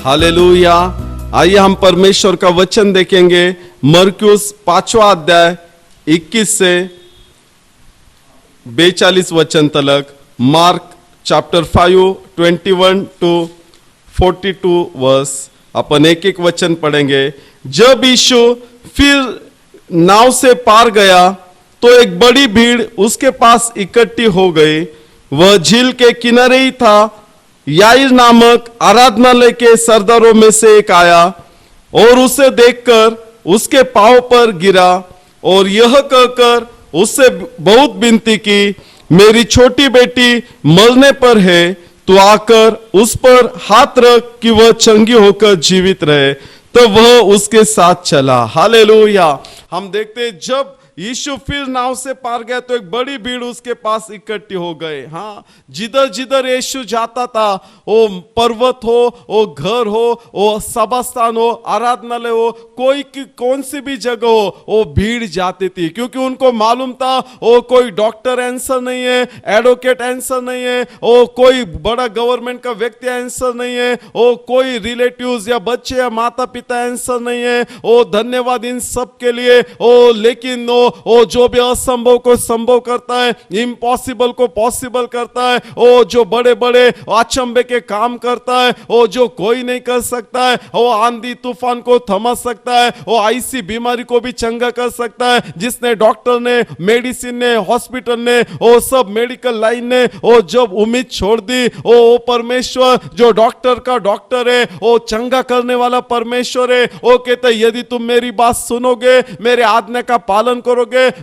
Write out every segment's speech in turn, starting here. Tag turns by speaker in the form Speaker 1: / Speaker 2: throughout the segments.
Speaker 1: Hallelujah. आइए हम परमेश्वर का वचन देखेंगे। मरकुस 5वां अध्याय 21 से 42 वचन तक। Mark chapter 5 21 to 42 verse. अपन एक एक वचन पढ़ेंगे। जब यीशु फिर नाव से पार गया तो एक बड़ी भीड़ उसके पास इकट्ठी हो गई। वह झील के किनारे ही था। याईर नामक आराधनालय के सरदारों में से एक आया और उसे देखकर उसके पांव पर गिरा और यह कहकर उससे बहुत विनती की, मेरी छोटी बेटी मरने पर है, तो आकर उस पर हाथ रख कि वह चंगी होकर जीवित रहे। तो वह उसके साथ चला। हालेलुया। हम देखते जब यीशु फिर नाव से पार गया तो एक बड़ी भीड़ उसके पास इकट्ठी हो गए। हाँ, जिधर जिधर यीशु जाता था, वो पर्वत हो, वो घर हो, वो सभा स्थान हो, आराधनालय हो, कौन सी भी जगह हो, वो भीड़ जाती थी। क्योंकि उनको मालूम था वो कोई डॉक्टर आंसर नहीं है, एडवोकेट आंसर नहीं है, वो कोई बड़ा गवर्नमेंट का व्यक्ति आंसर नहीं है, वो कोई रिलेटिव्स या बच्चे या माता पिता आंसर नहीं है। वो धन्यवाद इन सब के लिए। ओ लेकिन वो जो भी असंभव को संभव करता है, इम्पॉसिबल को पॉसिबल करता है, वो जो बड़े बड़े अचंभे के काम करता है, वो जो कोई नहीं कर सकता है, वो आंधी तूफान को थमा सकता है, वो ऐसी बीमारी को भी चंगा कर सकता है जिसने डॉक्टर ने, मेडिसिन ने, हॉस्पिटल ने, वो सब मेडिकल लाइन ने वो जब उम्मीद छोड़ दी, वो परमेश्वर जो डॉक्टर का डॉक्टर है, वो चंगा करने वाला परमेश्वर है। वो कहते यदि तुम मेरी बात सुनोगे, मेरे आज्ञा का पालन करोगे,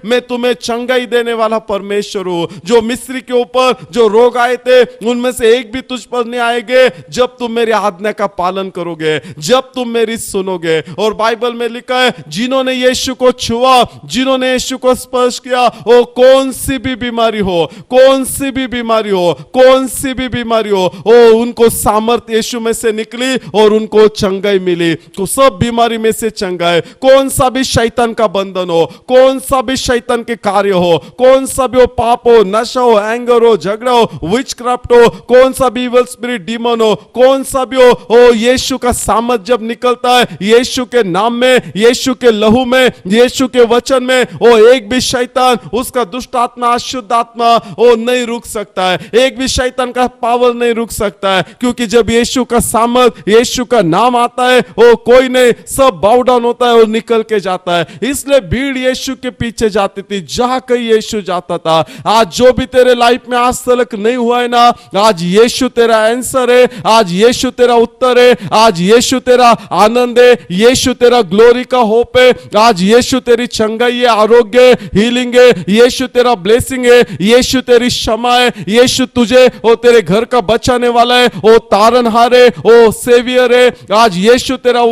Speaker 1: मैं तुम्हें चंगाई देने वाला परमेश्वर हूं। जो मिस्री के ऊपर जो रोग आए थे उनमें से एक भी तुझ पर नहीं आएंगे जब तुम मेरी आज्ञा का पालन करोगे, जब तुम मेरी सुनोगे। और बाइबल में लिखा है जिन्होंने यीशु को छुआ, जिन्होंने यीशु को स्पर्श किया, वो कौन सी भी बीमारी हो, कौन सी भी बीमारी हो, कौन सी भी बीमारी हो, वो उनको सामर्थ यीशु में से निकली और उनको चंगाई मिली। तो सब बीमारी में से चंगाई। कौन सा भी शैतान का बंधन हो, कौन सा भी शैतान के कार्य हो, कौन सा भी हो, पाप हो, नशा हो, एंगर हो, झगड़ा हो, विचक्राफ्ट हो, कौन सा भी इविल स्पिरिट डीमन हो, कौन सा भी हो, ओ यीशु का सामर्थ जब निकलता है, यीशु के नाम में, यीशु के लहू में, यीशु के वचन में, वो एक भी शैतान, उसका दुष्ट आत्मा, अशुद्ध आत्मा वो नहीं रुक सकता है। एक भी शैतान का पावर नहीं रुक सकता है। क्योंकि जब यीशु का सामर्थ, यीशु का नाम आता है, वो कोई नहीं, सब बाउ डाउन होता है और निकल के जाता है। इसलिए भीड़ यीशु के पीछे जाती थी जहां कहीं यीशु जाता था। आज जो भी तेरे लाइफ में आज तक नहीं हुआ है ना, आज यीशु तेरा आंसर है, आज यीशु तेरा उत्तर है, आज यीशु तेरा आनंद है, यीशु तेरा ग्लोरी का होप है, आज यीशु तेरी चंगाई है, आरोग्य, हीलिंग है, यीशु तेरा ब्लेसिंग है, यीशु तेरी क्षमा है, यीशु तुझे और तेरे घर का बचाने वाला है, वो तारनहार है, वो सेवियर है। आज यीशु तेरा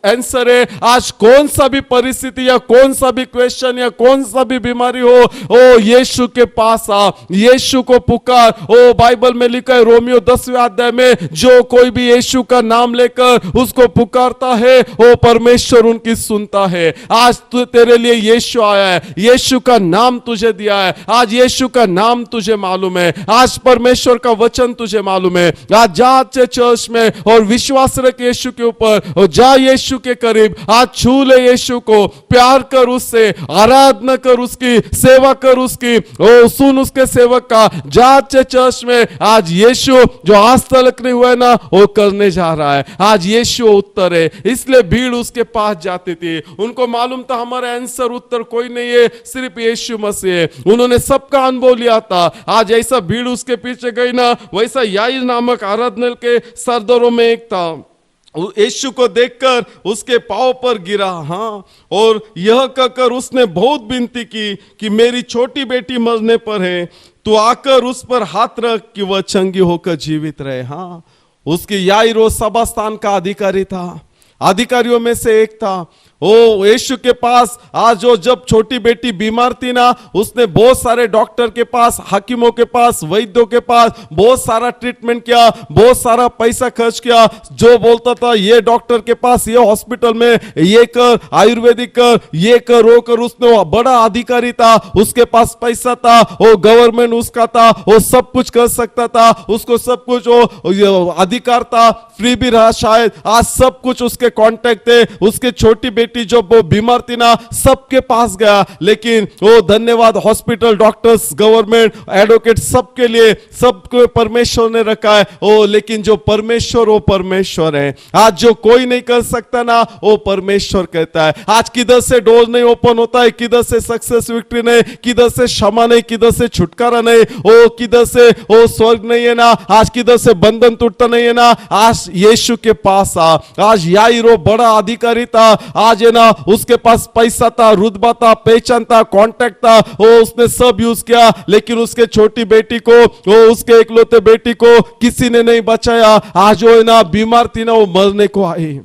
Speaker 1: आंसर है। आज कौन सा भी परिस्थिति या कौन सा भी क्वेश्चन या कौन सा भी बीमारी हो, ओ यीशु के पास आ, यीशु को पुकार। ओ बाइबल में लिखा है रोमियो 10वें अध्याय में, जो कोई भी यीशु का नाम लेकर उसको पुकारता है, वो परमेश्वर उनकी सुनता है। आज तो तेरे लिए यीशु आया है, यीशु का नाम तुझे दिया है, आज यीशु का नाम तुझे मालूम है, आज परमेश्वर का वचन तुझे मालूम है। आज जा चर्च में और विश्वास रख यीशु के ऊपर, और जा यीशु के करीब, आज छू ले यीशु को, प्यार कर उससे, आराधना कर उसकी, सेवा कर उसकी, ओ सुन उसके सेवक का। जा चर्च में आज यीशु जो आज तक नहीं हुआ है ना, वो करने जा रहा है। आज यीशु उत्तर है। इसलिए भीड़ उसके पास जाती थी। उनको मालूम था हमारा आंसर उत्तर कोई नहीं है, सिर्फ यीशु मसीह है। उन्होंने सबका अनुभव लिया था। आज ऐसा भीड़ उसके पीछे गई ना, वैसा याईर नामक आराधनालय के सरदारों में एक था। यीशु को देखकर उसके पांव पर गिरा, हाँ, और यह कहकर उसने बहुत विनती की कि मेरी छोटी बेटी मरने पर है, तो आकर उस पर हाथ रख कि वह चंगी होकर जीवित रहे। हाँ, उसकी याईर वो सभा स्थान का अधिकारी था, अधिकारियों में से एक था। ओ यीशु के पास आज जो जब छोटी बेटी बीमार थी ना, उसने बहुत सारे डॉक्टर के पास, हकीमों के पास, वैद्यों के पास बहुत सारा ट्रीटमेंट किया, बहुत सारा पैसा खर्च किया। जो बोलता था ये डॉक्टर के पास, ये हॉस्पिटल में ये कर, आयुर्वेदिक कर, ये कर, वो कर, उसने वो बड़ा अधिकारी था, उसके पास पैसा था, वो गवर्नमेंट उसका था, वो सब कुछ कर सकता था, उसको सब कुछ वो अधिकार था, फ्री भी रहा शायद। आज सब कुछ उसके कांटेक्ट थे। उसके छोटी बेटी जब वो बीमार थी ना, सबके पास गया, लेकिन वो धन्यवाद हॉस्पिटल, डॉक्टर्स, गवर्नमेंट, एडवोकेट, सबके लिए सबको परमेश्वर ने रखा है। ओ लेकिन जो परमेश्वर, वो परमेश्वर है। आज जो कोई नहीं कर सकता ना, वो परमेश्वर कहता है। आज किधर से डोर नहीं ओपन होता है, किधर से सक्सेस, विक्ट्री नहीं, किधर से क्षमा नहीं, किधर से छुटकारा नहीं, ओ किधर से वो स्वर्ग नहीं है ना, आज किधर से बंधन टूटता नहीं है ना। आज यीशु के पास आ। आज याईरो बड़ा अधिकारी था, आज है ना उसके पास पैसा था, रुतबा था, पहचान था, कांटेक्ट था, वो उसने सब यूज किया, लेकिन उसके छोटी बेटी को, वो उसके इकलौते बेटी को किसी ने नहीं बचाया। आज वो है ना बीमार थी ना, वो मरने को आई।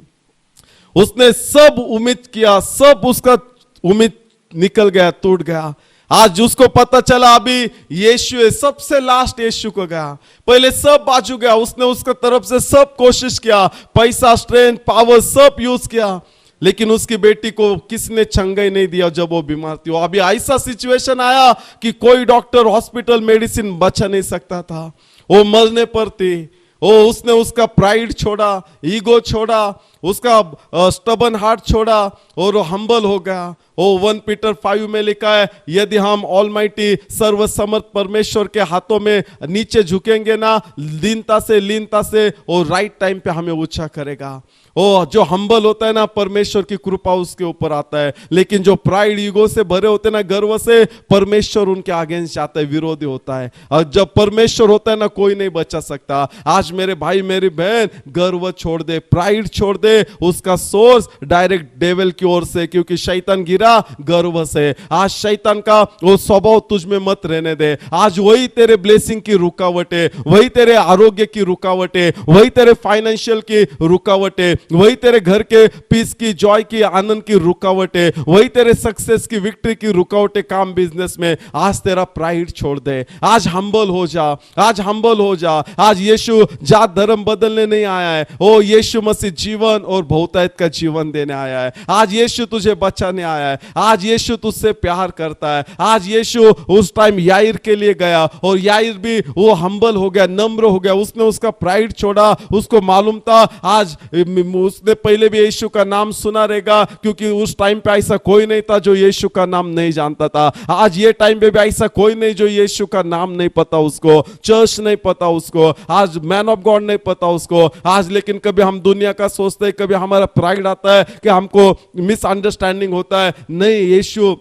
Speaker 1: उसने सब उम्मीद किया, सब उसका उम्मीद निकल गया, टूट गया। आज उसको पता चला अभी यीशु है, सबसे लास्ट यीशु को गया, पहले सब बाजू गया, उसने उसका तरफ से सब कोशिश किया, पैसा, स्ट्रेंथ, पावर सब यूज किया, लेकिन उसकी बेटी को किसने चंगाई नहीं दिया जब वो बीमार थी। अभी ऐसा सिचुएशन आया कि कोई डॉक्टर, हॉस्पिटल, मेडिसिन बचा नहीं सकता था, वो मरने पर थी। ओ उसने उसका प्राइड छोड़ा, ईगो छोड़ा, उसका स्टबन हार्ट छोड़ा और वो हम्बल हो गया। ओ 1 पीटर 5 में लिखा है, यदि हम ऑलमाइटी सर्वसमर्थ परमेश्वर के हाथों में नीचे झुकेंगे ना, लीनता से और राइट टाइम पे हमें ऊंचा करेगा। ओ जो हम्बल होता है ना, परमेश्वर की कृपा उसके ऊपर आता है, लेकिन जो प्राइड, ईगो से भरे होते हैं ना, गर्व से, परमेश्वर उनके अगेंस्ट जाता है, विरोधी होता है। और जब परमेश्वर होता है ना, कोई नहीं बचा सकता। आज मेरे भाई, मेरी बहन, गर्व छोड़ दे, प्राइड छोड़ दे, उसका सोर्स डायरेक्ट डेविल की ओर से, क्योंकि शैतान गिरा गर्व से। आज शैतान का वो स्वभाव तुझ में मत रहने दे। आज वही तेरे ब्लेसिंग की रुकावट है, वही तेरे आरोग्य की रुकावट है, वही तेरे फाइनेंशियल की रुकावट है, वही तेरे घर के पीस की, जॉय की, आनंद की रुकावट है, वही तेरे सक्सेस की, विक्ट्री की रुकावट है काम, बिजनेस में। आज तेरा प्राइड छोड़ दे, आज हम्बल हो जा, आज हम्बल हो जा। आज यीशु जात धर्म बदलने नहीं आया है, ओ यीशु मसीह जीवन और बहुतायत का जीवन देने आया है। आज यीशु तुझे बचाने आया है, आज यीशु तुझसे प्यार करता है। आज यीशु उस टाइम याईर के लिए गया और याईर भी वो हम्बल हो गया, नम्र हो गया, उसने उसका प्राइड छोड़ा। उसको मालूम था आज उसने पहले भी यीशु का नाम सुना रहेगा, क्योंकि उस टाइम पे ऐसा कोई नहीं था जो यीशु का नाम नहीं जानता था। आज ये टाइम पे भी ऐसा कोई नहीं जो यीशु का नाम नहीं पता उसको, चर्च नहीं पता उसको, आज मैन ऑफ गॉड नहीं पता उसको। आज लेकिन कभी हम दुनिया का सोचते हैं, कभी हमारा प्राइड आता है कि हमको मिसअंडरस्टैंडिंग होता है। नहीं, यीशु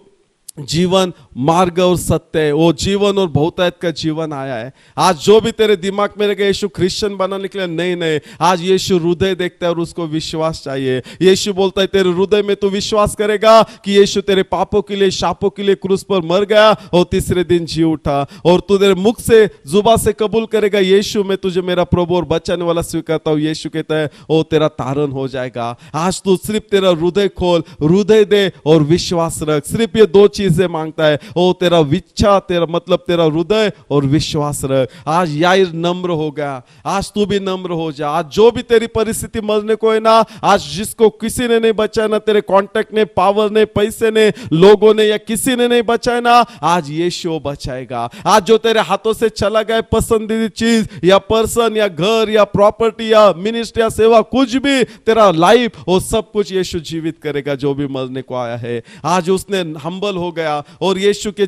Speaker 1: जीवन, मार्ग और सत्य है, वो जीवन और बहुतायत का जीवन आया है। आज जो भी तेरे दिमाग में रहेगा यीशु क्रिश्चियन बनाने के लिए, नहीं, आज यीशु हृदय देखता है और उसको विश्वास चाहिए। यीशु बोलता है तेरे हृदय में तू विश्वास करेगा कि यीशु तेरे पापों के लिए, शापों के लिए क्रूस पर मर गया और तीसरे दिन जी उठा, और तू तेरे मुख से, जुबान से कबूल करेगा यीशु मैं तुझे मेरा प्रभु और बचाने वाला स्वीकारता हूं, यीशु कहता है वो तेरा तारण हो जाएगा। आज तू सिर्फ तेरा हृदय खोल, हृदय दे और विश्वास रख। सिर्फ ये दो चीजें मांगता है, ओ तेरा इच्छा, तेरा मतलब तेरा हृदय और विश्वास रख। आज याईर नम्र हो गया, आज तू भी नम्र हो जा। आज जो भी तेरी परिस्थिति मरने को है ना, आज जिसको किसी ने नहीं बचाया ना, तेरे कांटेक्ट ने, पावर ने, पैसे ने, लोगों ने या किसी ने नहीं बचाया ना, आज यीशु बचाएगा। आज जो तेरे हाथों से चला गया पसंदीदा चीज या पर्सन या घर या प्रॉपर्टी या मिनिस्ट्री या सेवा, कुछ भी तेरा लाइफ, वो सब कुछ यीशु जीवित करेगा जो भी मरने को आया है। आज उसने हम्बल हो गया और यीशु के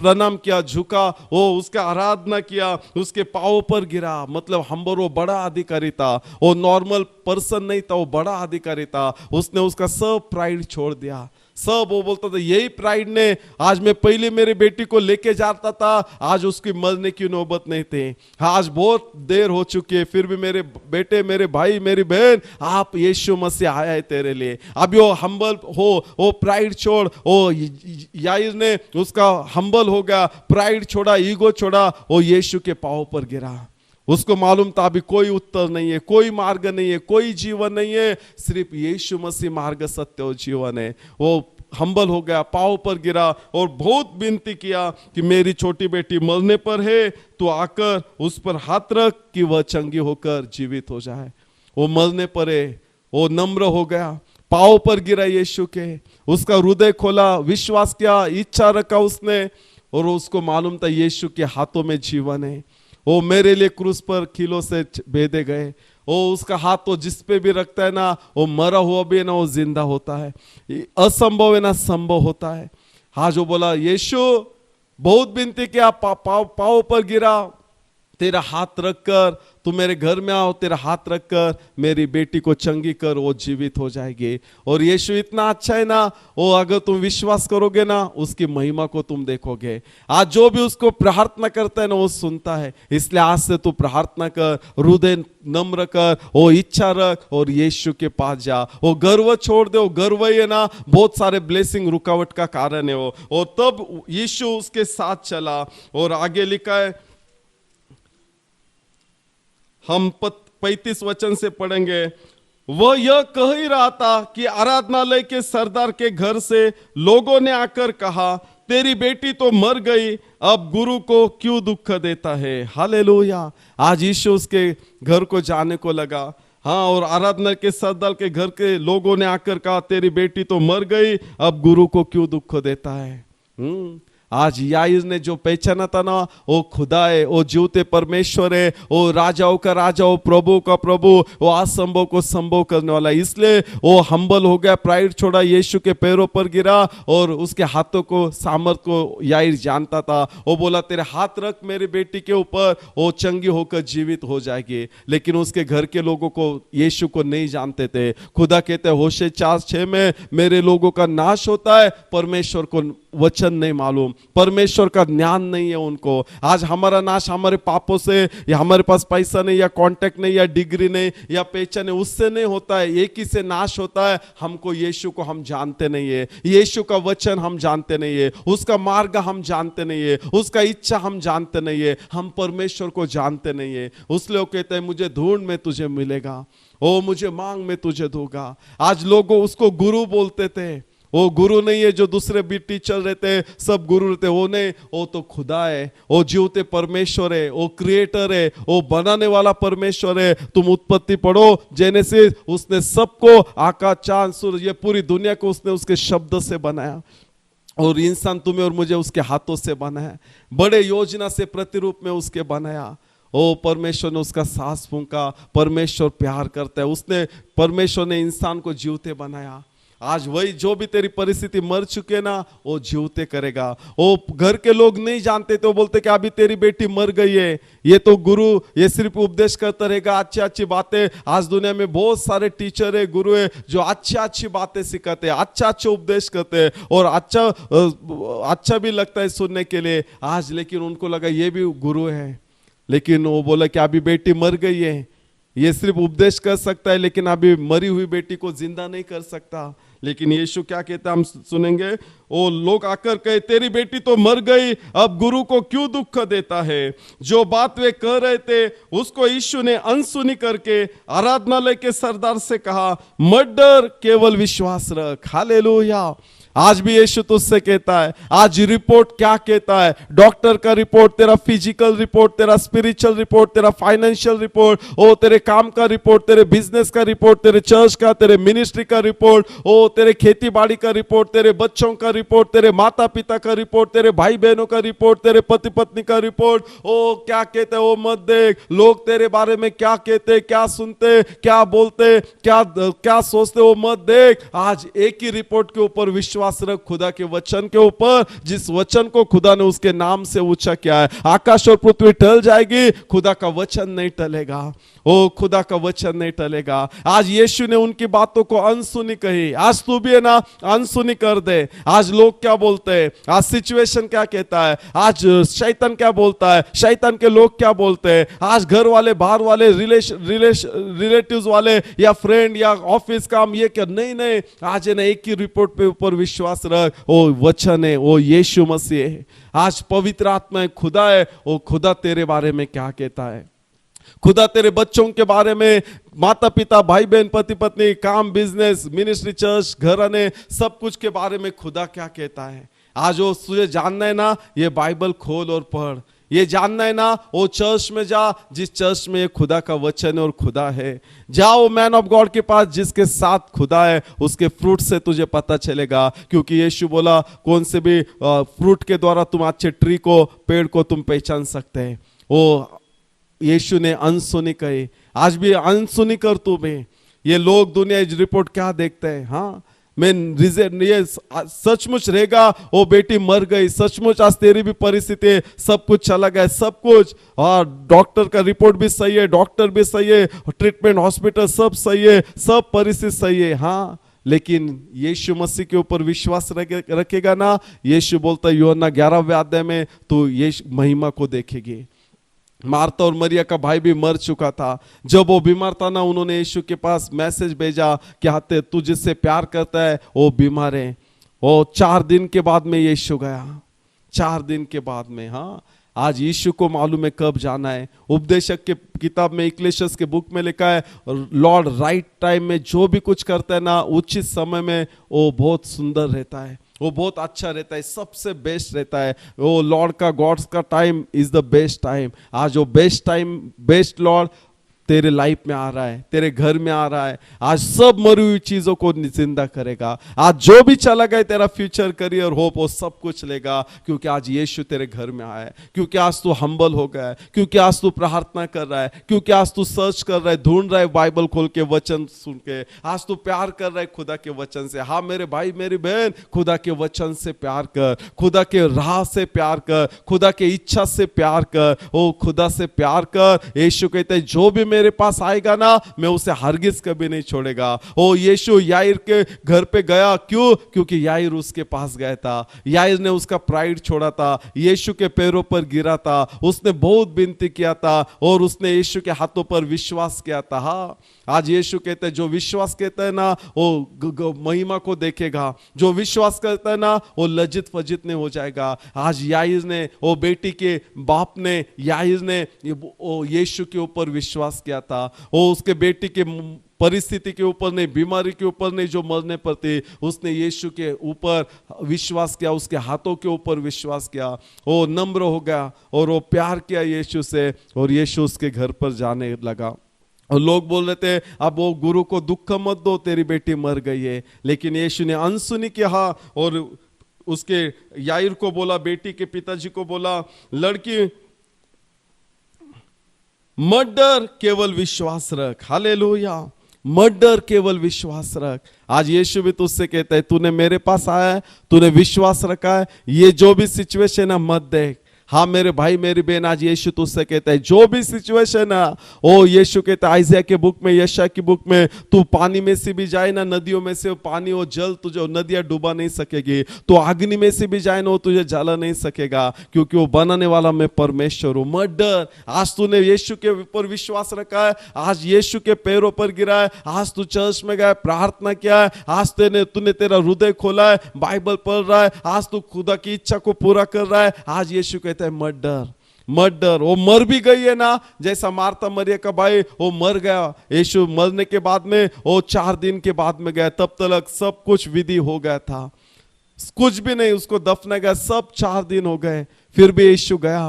Speaker 1: प्रणाम किया, झुका, वो उसका आराधना किया, उसके पांव पर गिरा। मतलब हम्बल, वो बड़ा अधिकारी था, वो नॉर्मल पर्सन नहीं था, वो बड़ा अधिकारी था। उसने उसका सब प्राइड छोड़ दिया, सब। वो बोलता था यही प्राइड ने आज मैं पहले मेरी बेटी को लेके जाता था, आज उसकी मरने की नौबत नहीं थी। आज बहुत देर हो चुकी है, फिर भी मेरे बेटे, मेरे भाई, मेरी बहन, आप यीशु मसीह आया है तेरे लिए। अब वो हम्बल हो, वो प्राइड छोड़। वो याईर ने उसका हम्बल हो गया, प्राइड छोड़ा, ईगो छोड़ा, वो यीशु के पांव पर गिरा। उसको मालूम था अभी कोई उत्तर नहीं है, कोई मार्ग नहीं है, कोई जीवन नहीं है, सिर्फ यीशु मसीह मार्ग, सत्य और जीवन है। वो हम्बल हो गया, पाँव पर गिरा और बहुत विनती किया कि मेरी छोटी बेटी मरने पर है, तो आकर उस पर हाथ रख कि वह चंगी होकर जीवित हो जाए। वो मरने पर है, वो नम्र हो गया, पाँव पर गिरा यीशु के, उसका हृदय खोला, विश्वास किया, इच्छा रखा उसने, और उसको मालूम था यीशु के हाथों में जीवन है। वो मेरे लिए क्रूस पर कीलों से बेधे गए, वो उसका हाथ तो जिस पे भी रखता है ना, वो मरा हुआ भी है ना, वो जिंदा होता है, असंभव है ना संभव होता है। हाँ, जो बोला यीशु, बहुत विनती किया, पाँव पर गिरा, तेरा हाथ रखकर तू मेरे घर में आओ, तेरा हाथ रखकर मेरी बेटी को चंगी कर, वो जीवित हो जाएगी। और यीशु इतना अच्छा है ना, वो अगर तुम विश्वास करोगे ना, उसकी महिमा को तुम देखोगे। आज जो भी उसको प्रार्थना करता है ना, वो सुनता है। इसलिए आज से तू प्रार्थना कर, हृदय नम्र कर, वो इच्छा रख और यीशु के पास जा। वो गर्व छोड़ दे, वो गर्व ही है ना बहुत सारे ब्लेसिंग रुकावट का कारण है वो। और तब यीशु उसके साथ चला, और आगे लिखा है, हम 35 वचन से पढ़ेंगे। वह यह कह ही रहा था कि आराधनालय के सरदार के घर से लोगों ने आकर कहा, तेरी बेटी तो मर गई, अब गुरु को क्यों दुख देता है। हालेलुया। आज यीशु उसके घर को जाने को लगा। हाँ, और आराधना के सरदार के घर के लोगों ने आकर कहा, तेरी बेटी तो मर गई, अब गुरु को क्यों दुख देता है। आज याईर ने जो पहचाना था ना, वो खुदा है, वो जीवते परमेश्वर है, वो राजाओं का राजा, वो प्रभु का प्रभु, वो असंभव को संभव करने वाला है। इसलिए वो हम्बल हो गया, प्राइड छोड़ा, यीशु के पैरों पर गिरा, और उसके हाथों को, सामर्थ को याईर जानता था। वो बोला, तेरे हाथ रख मेरी बेटी के ऊपर, वो चंगी होकर जीवित हो जाएगी। लेकिन उसके घर के लोगों को, यीशु को नहीं जानते थे। खुदा कहते हैं होशे 4:6 में, मेरे लोगों का नाश होता है, परमेश्वर को वचन नहीं मालूम, परमेश्वर का ज्ञान नहीं है उनको। आज हमारा नाश हमारे पापों से, या हमारे पास पैसा नहीं, या कांटेक्ट नहीं, या डिग्री नहीं, या पहचान नहीं, उससे नहीं होता है। एक ही से नाश होता है, हमको यीशु को हम जानते नहीं है, यीशु का वचन हम जानते नहीं है, उसका मार्ग हम जानते नहीं है, उसका इच्छा हम जानते नहीं है, हम परमेश्वर को जानते नहीं है। उसलिए वो कहते हैं, मुझे ढूंढ में तुझे मिलेगा, ओ मुझे मांग में तुझे दूंगा। आज लोग उसको गुरु बोलते थे, वो गुरु नहीं है जो दूसरे भी टीचर रहते हैं, सब गुरु रहते, वो नहीं, वो तो खुदा है, वो जीवते परमेश्वर है, वो क्रिएटर है, वो बनाने वाला परमेश्वर है। तुम उत्पत्ति पढ़ो, जेनेसिस, उसने सबको, आकाश, चांद, सूरज, ये पूरी दुनिया को उसने उसके शब्द से बनाया, और इंसान तुम्हें और मुझे उसके हाथों से बनाया, बड़े योजना से प्रतिरूप में उसके बनाया। ओ परमेश्वर ने उसका सांस फूंका, परमेश्वर प्यार करता है, उसने, परमेश्वर ने इंसान को जीवते बनाया। आज वही, जो भी तेरी परिस्थिति मर चुके ना, वो जीवते करेगा। वो घर के लोग नहीं जानते, तो बोलते कि अभी तेरी बेटी मर गई है, ये तो गुरु, ये सिर्फ उपदेश करता रहेगा, अच्छी अच्छी बातें। आज दुनिया में बहुत सारे टीचर है, गुरु है, जो अच्छी अच्छी बातें सिखाते हैं, अच्छा अच्छा उपदेश करते हैं, और अच्छा भी लगता है सुनने के लिए आज। लेकिन उनको लगा ये भी गुरु है, लेकिन वो बोला कि अभी बेटी मर गई है, ये सिर्फ उपदेश कर सकता है, लेकिन अभी मरी हुई बेटी को जिंदा नहीं कर सकता। लेकिन यीशु क्या कहता है, हम सुनेंगे। वो लोग आकर कहे, तेरी बेटी तो मर गई, अब गुरु को क्यों दुख देता है। जो बात वे कह रहे थे, उसको यीशु ने अनसुनी करके आराधनालय के सरदार से कहा, मत डर, केवल विश्वास रख। हालेलुया। आज भी यीशु तुझसे कहता है, आज रिपोर्ट क्या कहता है, डॉक्टर का रिपोर्ट, तेरा फिजिकल रिपोर्ट, तेरा स्पिरिचुअल रिपोर्ट, तेरा फाइनेंशियल रिपोर्ट, ओ तेरे काम का रिपोर्ट, तेरे बिजनेस का रिपोर्ट, तेरे चर्च का, तेरे मिनिस्ट्री का रिपोर्ट, ओ तेरे खेती बाड़ी का रिपोर्ट, तेरे बच्चों का रिपोर्ट, तेरे माता पिता का रिपोर्ट, तेरे भाई बहनों का रिपोर्ट, तेरे पति पत्नी का रिपोर्ट, ओ क्या कहते हैं वो मत देख। लोग तेरे बारे में क्या कहते, क्या सुनते, क्या बोलते, क्या सोचते, वो मत देख। आज एक ही रिपोर्ट के ऊपर विश्वास रख, खुदा के वचन के ऊपर, जिस वचन को खुदा ने उसके नाम से ऊंचा किया है। आकाश और पृथ्वी टल जाएगी, खुदा का वचन नहीं टलेगा, ओ खुदा का वचन नहीं टलेगा। आज यीशु ने उनकी बातों को अनसुनी कही, आज तू भी है ना अनसुनी कर दे। आज लोग क्या बोलते हैं, आज सिचुएशन क्या कहता है, आज शैतान क्या बोलता है, शैतान के लोग क्या बोलते हैं, आज घर वाले, बाहर वाले, रिलेटिव्स वाले, या फ्रेंड, या ऑफिस काम, ये क्या, नहीं, आज है ना एक ही रिपोर्ट पे ऊपर विश्वास रख, वो वचन है, वो यीशु मसीह है। आज पवित्र आत्मा है, खुदा है, वो खुदा तेरे बारे में क्या कहता है। खुदा तेरे बच्चों के बारे में, माता पिता, भाई बहन, पति पत्नी, काम, बिजनेस, मिनिस्ट्री, चर्च, घराने, सब कुछ के बारे में खुदा क्या कहता है। आज वो तुझे जानना है ना, ये बाइबल खोल और पढ़। ये जानना है ना, वो चर्च में जा जिस चर्च में ये खुदा का वचन है और खुदा है। जाओ मैन ऑफ गॉड के पास जिसके साथ खुदा है, उसके फ्रूट से तुझे पता चलेगा। क्योंकि यीशु बोला कौन से भी फ्रूट के द्वारा तुम अच्छे ट्री को, पेड़ को तुम पहचान सकते हैं। वो यीशु ने अनसुनी कही, आज भी अनसुनी कर तू में। ये लोग दुनिया रिपोर्ट क्या देखते हैं, हाँ मैं ये सचमुच रहेगा, वो बेटी मर गई, सचमुच आज तेरी भी परिस्थिति, सब कुछ चला गया, सब कुछ, और डॉक्टर का रिपोर्ट भी सही है, डॉक्टर भी सही है, ट्रीटमेंट हॉस्पिटल सब सही है, सब परिस्थिति सही है, हाँ लेकिन यीशु मसीह के ऊपर विश्वास रखेगा ना, यीशु बोलता है यूहन्ना 11वें अध्याय में, तो यीशु महिमा को देखेगी। मार्था और मरिया का भाई भी मर चुका था। जब वो बीमार था ना, उन्होंने यीशु के पास मैसेज भेजा कि आते तू जिससे प्यार करता है वो बीमार है। वो 4 दिन के बाद में यीशु गया, 4 दिन के बाद में। हाँ आज यीशु को मालूम है कब जाना है। उपदेशक के किताब में, इक्लेशियस के बुक में लिखा है, लॉर्ड राइट टाइम में जो भी कुछ करता है ना, उचित समय में वो बहुत सुंदर रहता है, वो बहुत अच्छा रहता है, सबसे बेस्ट रहता है। वो लॉर्ड का, गॉड्स का time is the best time. आज वो बेस्ट टाइम, बेस्ट लॉर्ड तेरे लाइफ में आ रहा है, तेरे घर में आ रहा है। आज सब मरी हुई चीजों को जिंदा करेगा। आज जो भी चला गया तेरा फ्यूचर, करियर, होप, वो सब कुछ लेगा। क्योंकि आज यीशु तेरे घर में आया है, क्योंकि आज तू हम्बल हो गया है, क्योंकि आज तू प्रार्थना कर रहा है, क्योंकि आज तू सर्च कर रहा है, ढूंढ रहा है बाइबल खोल के, वचन सुन के। आज तू प्यार कर रहा है खुदा के वचन से। हाँ मेरे भाई मेरी बहन, खुदा के वचन से प्यार कर, खुदा के राह से प्यार कर, खुदा के इच्छा से प्यार कर, ओ खुदा से प्यार कर। यीशु कहते हैं जो भी मेरे पास आएगा ना, मैं उसे हरगिज कभी नहीं छोड़ेगा। ओ यीशु याईर के घर पे गया, क्यों? क्योंकि याईर उसके पास गया था। याईर ने उसका प्राइड छोड़ा था, यीशु के पैरों पर गिरा था, उसने बहुत विनती किया था और उसने यीशु के हाथों पर विश्वास किया था। हाँ आज यीशु कहते हैं जो विश्वास कहता है ना, वो महिमा को देखेगा। जो विश्वास करता है ना, वो लज्जित फजित नहीं हो जाएगा। आज याईर ने, वो बेटी के बाप ने, याईर ने यीशु के ऊपर विश्वास किया था। वो उसके बेटी के परिस्थिति के ऊपर नहीं, बीमारी के ऊपर नहीं जो मरने पर थी, उसने यीशु के ऊपर विश्वास किया, उसके हाथों के ऊपर विश्वास किया। वो नम्र हो गया और वो प्यार किया यीशु से, और यीशु उसके घर पर जाने लगा। और लोग बोल रहे थे अब वो गुरु को दुख मत दो, तेरी बेटी मर गई है। लेकिन यीशु ने अनसुनी किया और उसके याईर को बोला, बेटी के पिताजी को बोला, लड़की मत डर, केवल विश्वास रख। हालेलुया, मत डर, केवल विश्वास रख। आज यीशु भी तुझसे कहता है, तूने मेरे पास आया है, तूने विश्वास रखा है, ये जो भी सिचुएशन है मत देख। हाँ मेरे भाई मेरी बहन, आज यीशु तुझसे कहता है जो भी सिचुएशन है, ओ यीशु कहता है आइज़िया के बुक में, यशायाह की बुक में, तू पानी में से भी जाए ना, नदियों में से पानी और जल तुझे, नदियां डुबा नहीं सकेगी। तो अग्नि में से भी जाए ना, वो तुझे जला नहीं सकेगा, क्योंकि वो बनाने वाला मैं परमेश्वर हूँ। मत डर। आज तूने यीशु के ऊपर विश्वास रखा है, आज यीशु के पैरों पर गिरा है, आज तू चर्च में गया, प्रार्थना किया है, आज तूने तेरा हृदय खोला है, बाइबल पढ़ रहा है, आज तू खुदा की इच्छा को पूरा कर रहा है। आज यीशु कहता है मत डर, मत डर। वो मर भी गई है ना, जैसा मार्था मरिया का भाई वो मर गया। यीशु मरने के बाद में वो 4 दिन के बाद में गया, तब तक सब कुछ विधि हो गया था, कुछ भी नहीं उसको दफना गया, सब 4 दिन हो गए। फिर भी यीशु गया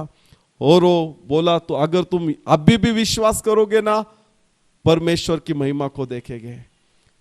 Speaker 1: और वो बोला, तो अगर तुम अभी भी विश्वास करोगे ना, परमेश्वर की महिमा को देखेंगे।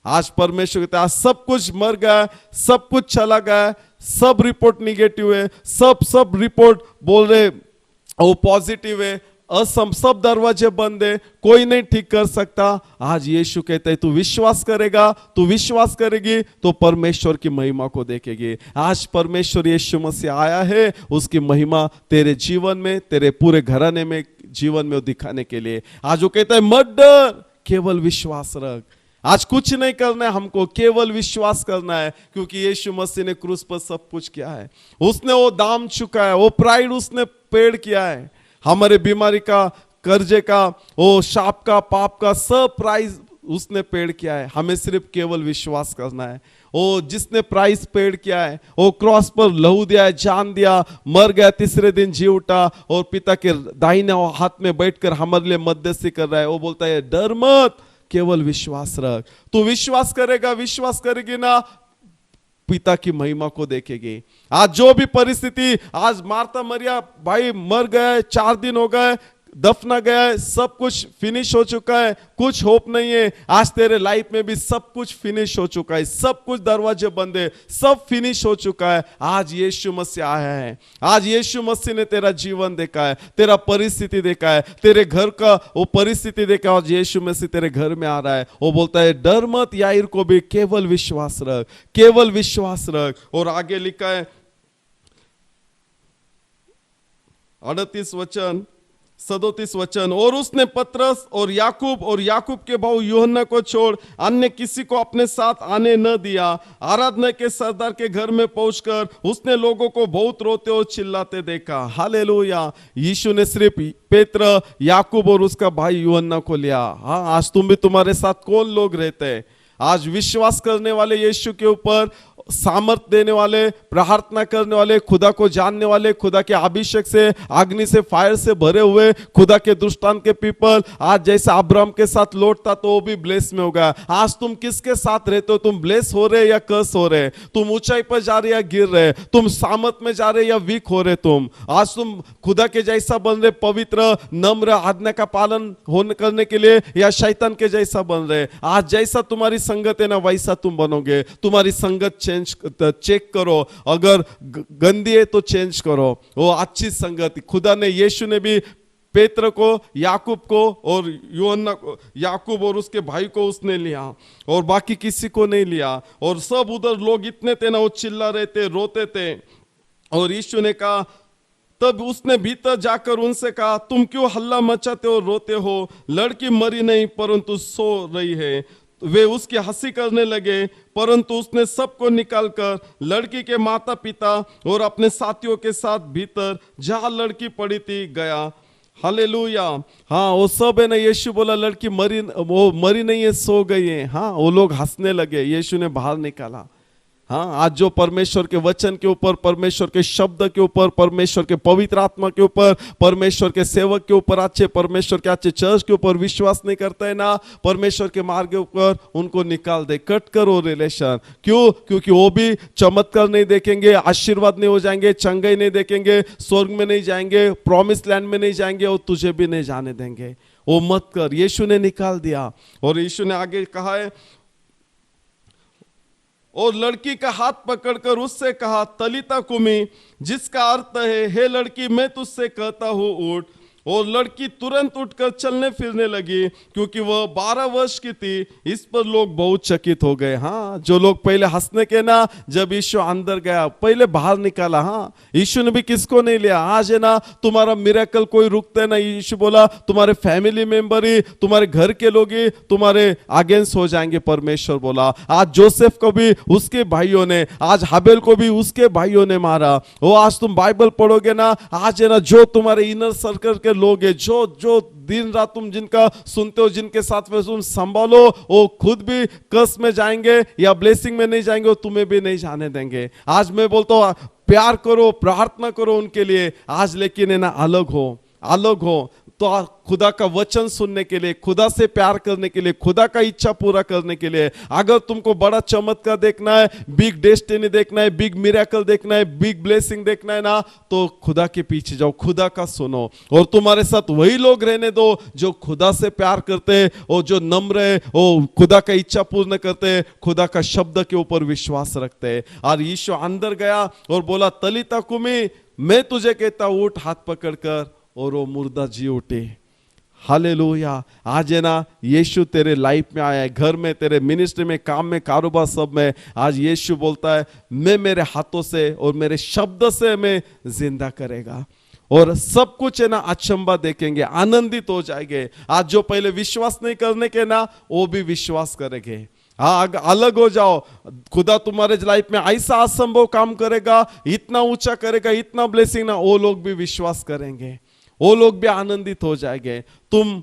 Speaker 1: आज परमेश्वर कहता है सब कुछ मर गया, सब कुछ चला गया, सब रिपोर्ट निगेटिव है, सब रिपोर्ट बोल रहे वो पॉजिटिव है, सब दरवाजे बंद है, कोई नहीं ठीक कर सकता। आज यीशु कहता है तू विश्वास करेगा, तू विश्वास करेगी तो परमेश्वर की महिमा को देखेगी। आज परमेश्वर यीशु मसीह आया है, उसकी महिमा तेरे जीवन में, तेरे पूरे घराने में, जीवन में दिखाने के लिए। आज वो कहता है मत डर, केवल विश्वास रख। आज कुछ नहीं करना है हमको, केवल विश्वास करना है, क्योंकि यीशु मसीह ने क्रूस पर सब कुछ किया है। उसने वो दाम चुका है, वो प्राइड उसने पेड़ किया है। हमारे बीमारी का, कर्जे का, वो शाप का, पाप का सब प्राइस उसने पेड़ किया है, हमें सिर्फ केवल विश्वास करना है। ओ जिसने प्राइस पेड़ किया है, वो क्रॉस पर लहू दिया है, जान दिया, मर गया, तीसरे दिन जी उठा और पिता के दाहिने हाथ में बैठकर हमारे लिए मध्यस्थी कर रहा है। वो बोलता है डर मत, केवल विश्वास रख। तू विश्वास करेगा, विश्वास करेगी ना, पिता की महिमा को देखेगी। आज जो भी परिस्थिति, आज मार्था मरिया भाई मर गए, 4 दिन हो गए, दफना गया है, सब कुछ फिनिश हो चुका है, कुछ होप नहीं है। आज तेरे लाइफ में भी सब कुछ फिनिश हो चुका है, सब कुछ दरवाजे बंद है, सब फिनिश हो चुका है। आज यीशु मसीह आया है, आज यीशु मसीह ने तेरा जीवन देखा है, तेरा परिस्थिति देखा है, तेरे घर का वो परिस्थिति देखा, आज यीशु मसीह तेरे घर में आ रहा है। वो बोलता है डर मत याईर को भी, केवल विश्वास रख, केवल विश्वास रख। और आगे लिखा है 38 वचन 37 वचन, और उसने पतरस और याकूब के भाऊ यूहन्ना को छोड़ अन्य किसी को अपने साथ आने न दिया। आराधना के सरदार के घर में पहुंचकर उसने लोगों को बहुत रोते और चिल्लाते देखा। हालेलुया। यीशु ने सिर्फ पेत्र, याकूब और उसका भाई यूहन्ना को लिया। हाँ, आज तुम भी, तुम्हारे साथ कौन लोग रहते हैं? आज विश्वास करने वाले, यीशु के ऊपर सामर्थ देने वाले, प्रार्थना करने वाले, खुदा को जानने वाले, खुदा के अभिषेक से, अग्नि से, फायर से भरे हुए, खुदा के दृष्टांत के पीपल। आज जैसे अब्राहम के साथ लौटता तो वो भी ब्लेस में होगा। आज तुम किसके साथ रहते हो? तुम ब्लेस हो रहे या कर्स हो रहे? तुम ऊंचाई पर जा रहे या गिर रहे? तुम सामर्थ में जा रहे या वीक हो रहे? तुम आज तुम खुदा के जैसा बन रहे, पवित्र, नम्र, आज्ञा का पालन होने करने के लिए, या शैतान के जैसा बन रहे? आज जैसा तुम्हारी संगत है ना, वैसा तुम बनोगे। तुम्हारी संगत चेक करो, अगर गंदी है तो चेंज करो, वो अच्छी संगत। खुदा ने, यीशु ने भी पेत्र को, याकूब को और यूहन्ना को, याकूब और उसके भाई को उसने लिया और बाकी किसी को नहीं लिया। और सब उधर लोग इतने थे ना, वो चिल्ला रहे थे, रोते थे। और यीशु ने कहा, तब उसने भीतर जाकर उनसे कहा, तुम क्यों हल्ला मचाते हो, रोते हो? लड़की मरी नहीं परंतु सो रही है। वे उसकी हंसी करने लगे, परंतु उसने सबको निकालकर लड़की के माता पिता और अपने साथियों के साथ भीतर जहां लड़की पड़ी थी गया। हालेलुया। हाँ, वो सब है ना, यीशु बोला लड़की वो मरी नहीं है, सो गई है। हाँ, वो लोग हंसने लगे, यीशु ने बाहर निकाला। हाँ, आज जो परमेश्वर के वचन के ऊपर, परमेश्वर के शब्द के ऊपर, परमेश्वर के पवित्र आत्मा के ऊपर, परमेश्वर के सेवक के ऊपर, अच्छे परमेश्वर के अच्छे चर्च के ऊपर विश्वास नहीं करता है ना, परमेश्वर के मार्ग के ऊपर, उनको निकाल दे, कट करो रिलेशन। क्यों? क्योंकि वो भी चमत्कार नहीं देखेंगे, आशीर्वाद नहीं हो जाएंगे, चंगाई नहीं देखेंगे, स्वर्ग में नहीं जाएंगे, प्रॉमिस लैंड में नहीं जाएंगे, और तुझे भी नहीं जाने देंगे। वो मत कर। यीशु ने निकाल दिया। और यीशु ने आगे कहा है, और लड़की का हाथ पकड़कर उससे कहा, तलिता कुमी, जिसका अर्थ है, हे लड़की, मैं तुझसे कहता हूँ उठ। और लड़की तुरंत उठकर चलने फिरने लगी, क्योंकि वह 12 वर्ष की थी। इस पर लोग बहुत चकित हो गए। हाँ, जो लोग पहले हंसने के ना, जब यीशु अंदर गया, पहले बाहर निकाला। हाँ, यीशु ने भी किसको नहीं लिया। आज है ना, तुम्हारा मिरेकल कोई रुकता है ना। यीशु बोला, तुम्हारे फैमिली मेंबर ही, तुम्हारे घर के लोग ही तुम्हारे अगेंस्ट हो जाएंगे। परमेश्वर बोला, आज जोसेफ को भी उसके भाइयों ने, आज हाबेल को भी उसके भाइयों ने मारा। वो आज तुम बाइबल पढ़ोगे ना, आज है ना, जो तुम्हारे इनर सर्कल के लोग हैं, जो दिन रात तुम जिनका सुनते हो, जिनके साथ में तुम संभालो, वो खुद भी कर्स में जाएंगे या ब्लेसिंग में नहीं जाएंगे, और तुम्हें भी नहीं जाने देंगे। आज मैं बोलता हूँ, प्यार करो, प्रार्थना करो उनके लिए आज, लेकिन है ना, अलग हो तो खुदा का वचन सुनने के लिए, खुदा से प्यार करने के लिए, खुदा का इच्छा पूरा करने के लिए। अगर तुमको बड़ा चमत्कार देखना है, बिग डेस्टिनी देखना है, बिग मिरेकल देखना है, बिग ब्लेसिंग देखना है ना, तो खुदा के पीछे जाओ, खुदा का सुनो। और तुम्हारे साथ वही लोग रहने दो जो खुदा से प्यार करते हैं, और जो नम्र है, वो खुदा का इच्छा पूर्ण करते हैं, खुदा का शब्द के ऊपर विश्वास रखते हैं। और यीशु अंदर गया और बोला, तलिता कुमी, मैं तुझे कहता हूं उठ, हाथ पकड़कर, और वो मुर्दा जी उठे। हालेलुया। आज है ना, यीशु तेरे लाइफ में आया है, घर में, तेरे मिनिस्ट्री में, काम में, कारोबार, सब में। आज यीशु बोलता है, मैं मेरे हाथों से और मेरे शब्द से मैं जिंदा करेगा। और सब कुछ है ना, अचंबा देखेंगे, आनंदित हो जाएंगे। आज जो पहले विश्वास नहीं करने के ना, वो भी विश्वास करेंगे। हाँ, अलग हो जाओ। खुदा तुम्हारे लाइफ में ऐसा असंभव काम करेगा, इतना ऊंचा करेगा, इतना ब्लेसिंग ना, वो लोग भी विश्वास करेंगे, वो लोग भी आनंदित हो जाएंगे। तुम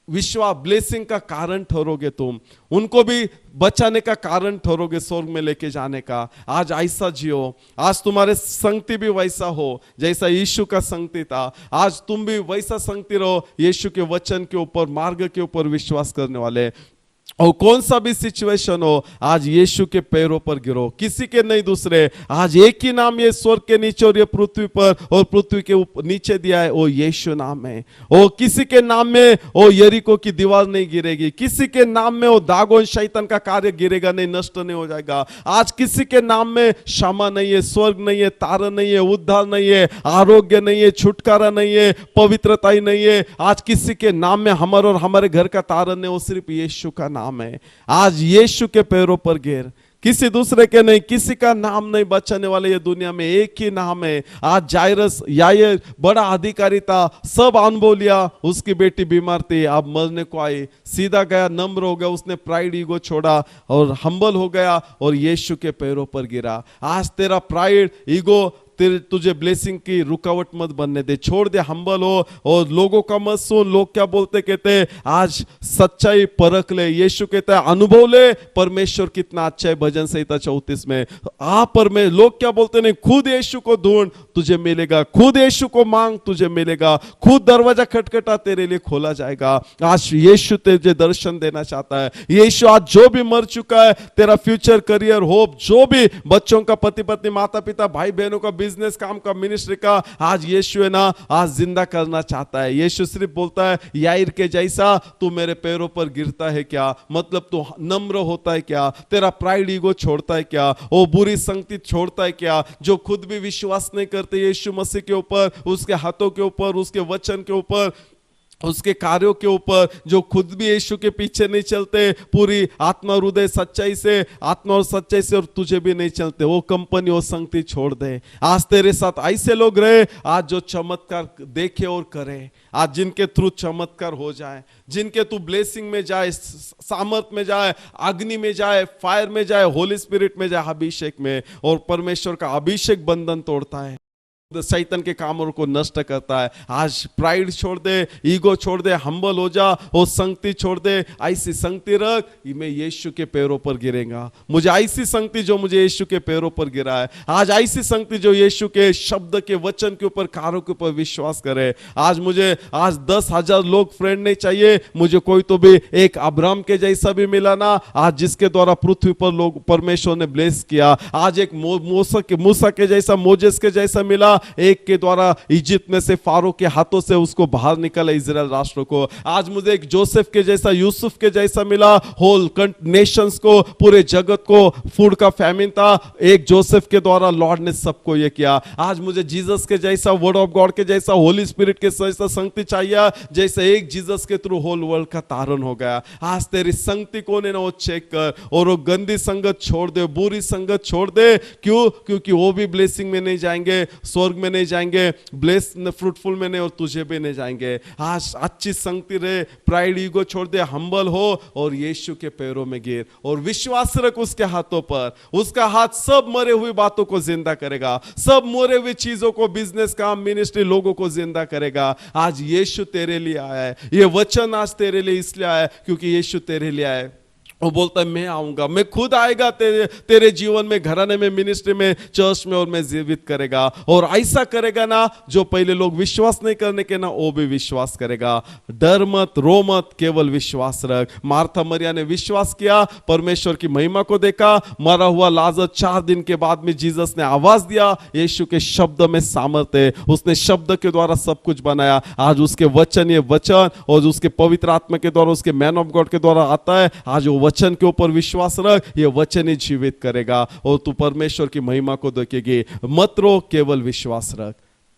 Speaker 1: विश्वास ब्लेसिंग का कारण ठहरोगे, तुम उनको भी बचाने का कारण ठहरोगे, स्वर्ग में लेके जाने का। आज ऐसा जियो, आज तुम्हारे संगति भी वैसा हो जैसा यीशु का संगति था। आज तुम भी वैसा संगति रहो, यीशु के वचन के ऊपर, मार्ग के ऊपर विश्वास करने वाले। और कौन सा भी सिचुएशन हो, आज यीशु के पैरों पर गिरो, किसी के नहीं दूसरे। आज एक ही नाम ये स्वर्ग के नीचे और ये पृथ्वी पर और पृथ्वी के नीचे दिया है, वो यीशु नाम है। ओ किसी के नाम में ओ यरीको की दीवार नहीं गिरेगी, किसी के नाम में वो दागोन शैतान का कार्य गिरेगा नहीं, नष्ट नहीं हो जाएगा। आज किसी के नाम में क्षमा नहीं है, स्वर्ग नहीं है, तारण नहीं है, उद्धार नहीं है, आरोग्य नहीं है, छुटकारा नहीं है, पवित्रता ही नहीं है। आज किसी के नाम में हमारे और हमारे घर का तारण है, वो सिर्फ यीशु का नाम है। आज यीशु के पैरों पर गिर, किसी दूसरे के नहीं, किसी का नाम नहीं बचाने वाले ये दुनिया में, एक ही नाम है। आज जायरस यायर बड़ा अधिकारी था, सब अनुभव लिया, उसकी बेटी बीमार थी, अब मरने को आई, सीधा गया, नम्र हो गया, उसने प्राइड ईगो छोड़ा और हम्बल हो गया और यीशु के पैरों पर गिरा। आज तेरा प्राइड ईगो तुझे ब्लेसिंग की रुकावट मत बनने दे, छोड़ दे, हम्बल हो और लोगों का मत सुन, लोग क्या बोलते कहते। आज सच्चाई परख ले, यीशु कहता है अनुभव ले परमेश्वर कितना अच्छा है, भजन संहिता 34 में। लोग क्या बोलते नहीं, खुद यीशु को ढूंढ तुझे मिलेगा, खुद यीशु को मांग तुझे मिलेगा, खुद दरवाजा खटखटा तेरे लिए खोला जाएगा। आज यीशु तुझे दर्शन देना चाहता है। यीशु आज जो भी मर चुका है, तेरा फ्यूचर, करियर, होप, जो भी बच्चों का, पति पत्नी, माता पिता, भाई बहनों का, बिजनेस काम का, मिनिस्ट्री का, आज यीशु है ना, आज जिंदा करना चाहता है। यीशु सिर्फ बोलता है याईर के जैसा तू मेरे पैरों पर गिरता है क्या, मतलब तू नम्र होता है क्या, तेरा प्राइड ईगो छोड़ता है क्या, वो बुरी संगति छोड़ता है क्या, जो खुद भी विश्वास नहीं करते यीशु मसीह के ऊपर, उसके हाथों के ऊपर, उसके वचन के ऊपर, उसके कार्यों के ऊपर, जो खुद भी यीशु के पीछे नहीं चलते पूरी आत्मा हृदय सच्चाई से, आत्मा और सच्चाई से, और तुझे भी नहीं चलते, वो कंपनी, वो संगति छोड़ दे। आज तेरे साथ ऐसे लोग रहे आज जो चमत्कार देखे और करे, आज जिनके थ्रू चमत्कार हो जाए, जिनके तू ब्लेसिंग में जाए, सामर्थ में जाए, अग्नि में जाए, फायर में जाए, होली स्पिरिट में जाए, अभिषेक में, और परमेश्वर का अभिषेक बंधन तोड़ता है, शैतान के कामों को नष्ट करता है। आज प्राइड छोड़ दे, ईगो छोड़ दे, हम्बल हो जा, वो संगति छोड़ दे, ऐसी संगति रख, मैं यीशु के पैरों पर गिरेगा। मुझे ऐसी संगति जो मुझे यीशु के पैरों पर गिरा है, आज ऐसी संगति जो यीशु के शब्द के वचन के ऊपर, कार्यों के ऊपर विश्वास करे। आज मुझे आज 10,000 लोग फ्रेंड नहीं चाहिए, मुझे कोई तो भी एक अब्राहम के जैसा भी मिला ना, आज जिसके द्वारा पृथ्वी पर लोग परमेश्वर ने ब्लेस किया। आज एक मूसा के जैसा, मोजेस के जैसा मिला, एक के द्वारा इजिप्ट में से, फारो के हाथों से उसको बाहर निकाला इजराइल राष्ट्र को। आज मुझे एक जोसेफ के जैसा, यूसुफ के जैसा मिला, होल नेशंस को, पूरे जगत को फूड का फैमिन था, एक जोसेफ के द्वारा लॉर्ड ने सबको ये किया। आज मुझे जीसस के जैसा, वर्ड ऑफ गॉड के जैसा, होली स्पिरिट के जैसा संगति चाहिए, जैसे एक जीसस के थ्रू होल वर्ल्ड का तारण हो गया। आज तेरी संगति कौन है ना, वो चेक कर, और वो गंदी संगत छोड़ दे, बुरी संगत छोड़ दे। क्यों? क्योंकि वो भी ब्लेसिंग में नहीं जाएंगे, स्वर्ग में नहीं जाएंगे, ब्लेस फ्रूटफुल में नहीं, और तुझे भी नहीं जाएंगे। आज अच्छी संगति रहे, प्राइड ईगो छोड़ दे, हम्बल हो और यीशु के पैरों में गिर और विश्वास रख उसके हाथों पर। उसका हाथ सब मरे हुई बातों को जिंदा करेगा, सब मरे हुई चीजों को, बिजनेस, काम, मिनिस्ट्री, लोगों को जिंदा करेगा। आज यीशु तेरे लिए आया है, ये वचन आज तेरे लिए इसलिए आया है क्योंकि यीशु तेरे लिए आया है। वो बोलता है मैं आऊंगा, मैं खुद आएगा तेरे जीवन में, घराने में, मिनिस्ट्री में, चर्च में, और मैं जीवित करेगा। और ऐसा करेगा ना जो पहले लोग विश्वास नहीं करने के ना, वो भी विश्वास करेगा। डर मत, रो मत, केवल विश्वास रख। मार्था मरिया ने विश्वास किया, परमेश्वर की महिमा को देखा। मरा हुआ लाजर 4 दिन के बाद में जीसस ने आवाज दिया, यीशु के शब्द में सामर्थ्य है, उसने शब्द के द्वारा सब कुछ बनाया। आज उसके वचन, ये वचन और उसके पवित्र आत्मा के द्वारा, उसके मैन ऑफ गॉड के द्वारा आता है। आज वो वचन के ऊपर विश्वास रख, ये वचन ही जीवित करेगा और तू परमेश्वर की महिमा को देखेगी। मत रो, केवल विश्वास रख।